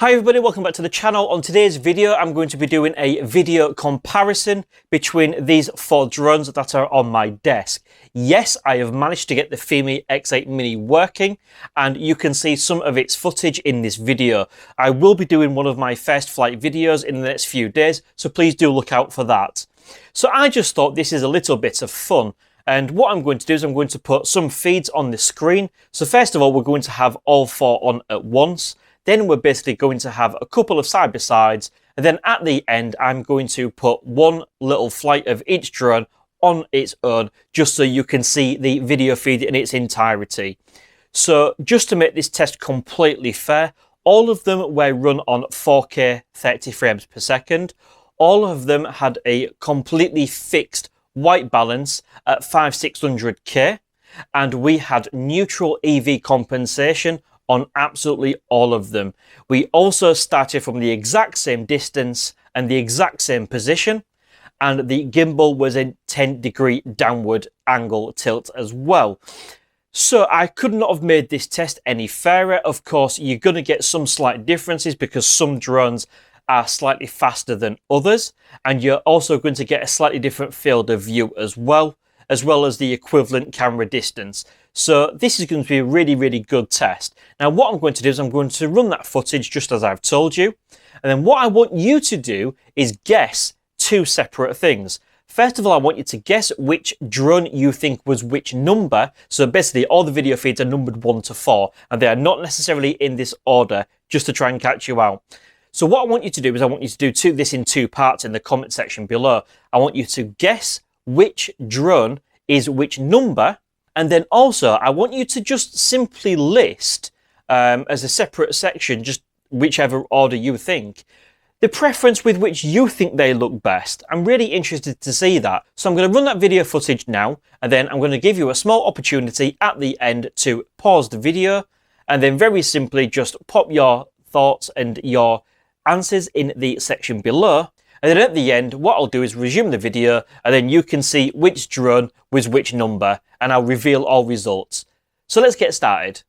Hi everybody, welcome back to the channel. On today's video, I'm going to be doing a video comparison between these four drones that are on my desk. Yes, I have managed to get the FIMI X8 MINI working, and you can see some of its footage in this video. I will be doing one of my first flight videos in the next few days, so please do look out for that. So I just thought this is a little bit of fun. And what I'm going to do is I'm going to put some feeds on the screen. So first of all, we're going to have all four on at once. Then we're basically going to have a couple of side-by-sides. And then at the end, I'm going to put one little flight of each drone on its own, just so you can see the video feed in its entirety. So just to make this test completely fair, all of them were run on 4K 30 frames per second. All of them had a completely fixed white balance at 5600K. And we had neutral EV compensation on absolutely all of them. We also started from the exact same distance and the exact same position, and the gimbal was in 10-degree downward angle tilt as well. So I could not have made this test any fairer. Of course, you're going to get some slight differences because some drones are slightly faster than others, and you're also going to get a slightly different field of view as well as the equivalent camera distance. So this is going to be a really, really good test. Now what I'm going to do is I'm going to run that footage just as I've told you. And then what I want you to do is guess two separate things. First of all, I want you to guess which drone you think was which number. So basically all the video feeds are numbered 1 to 4, and they are not necessarily in this order, just to try and catch you out. So what I want you to do is I want you to do this in two parts in the comment section below. I want you to guess which drone is which number. And then also, I want you to just simply list, as a separate section, just whichever order you think, the preference with which you think they look best. I'm really interested to see that. So I'm going to run that video footage now, and then I'm going to give you a small opportunity at the end to pause the video, and then very simply just pop your thoughts and your answers in the section below. And then at the end, what I'll do is resume the video, and then you can see which drone was which number, and I'll reveal all results. So let's get started.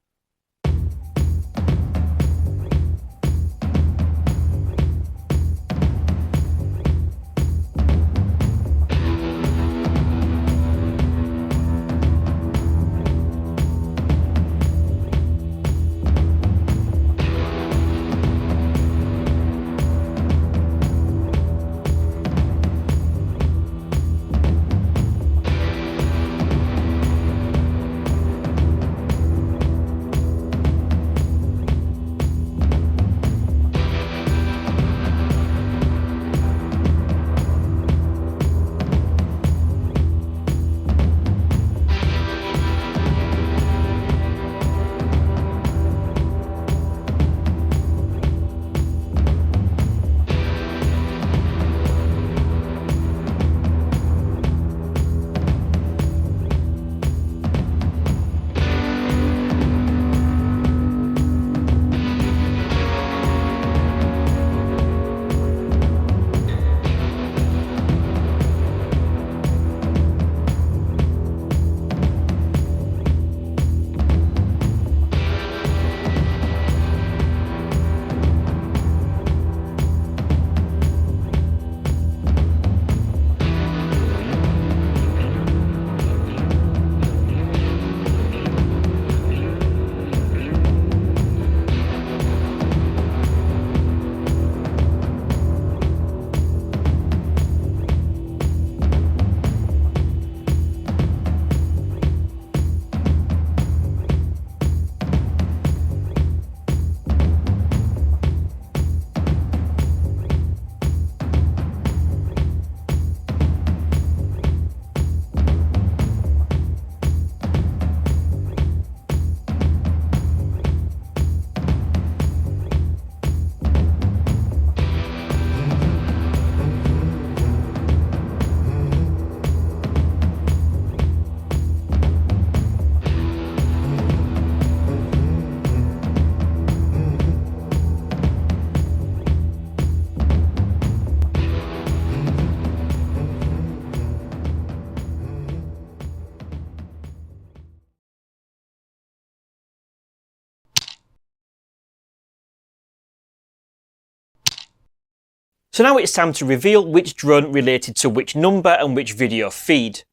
So now it's time to reveal which drone related to which number and which video feed.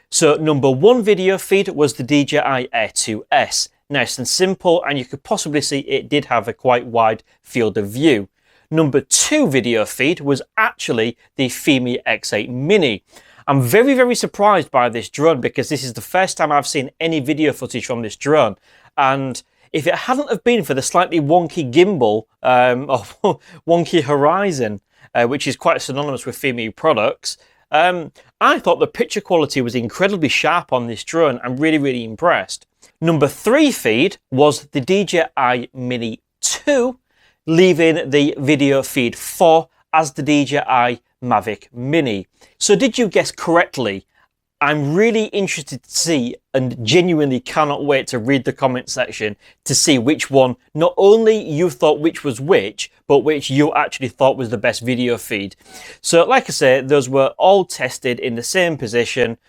So number 1 video feed was the DJI Air 2S. Nice and simple, and you could possibly see it did have a quite wide field of view. Number 2 video feed was actually the FIMI X8 MINI. I'm very, very surprised by this drone because this is the first time I've seen any video footage from this drone. And if it hadn't have been for the slightly wonky gimbal, or wonky horizon, which is quite synonymous with FIMI products, I thought the picture quality was incredibly sharp on this drone. I'm really, really impressed. Number 3 feed was the DJI MINI 2, leaving the video feed 4 as the DJI MAVIC MINI. So did you guess correctly? I'm really interested to see and genuinely cannot wait to read the comment section to see which one, not only you thought which was which, but which you actually thought was the best video feed. So like I say, those were all tested in the same position,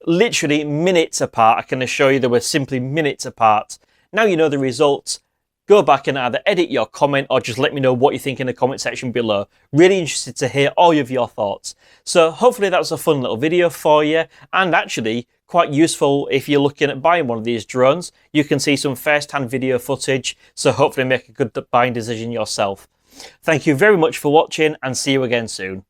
literally minutes apart. I can assure you they were simply minutes apart. Now you know the results. Go back and either edit your comment or just let me know what you think in the comment section below. Really interested to hear all of your thoughts. So hopefully that's a fun little video for you, and actually quite useful if you're looking at buying one of these drones. You can see some first-hand video footage, so hopefully make a good buying decision yourself. Thank you very much for watching, and see you again soon.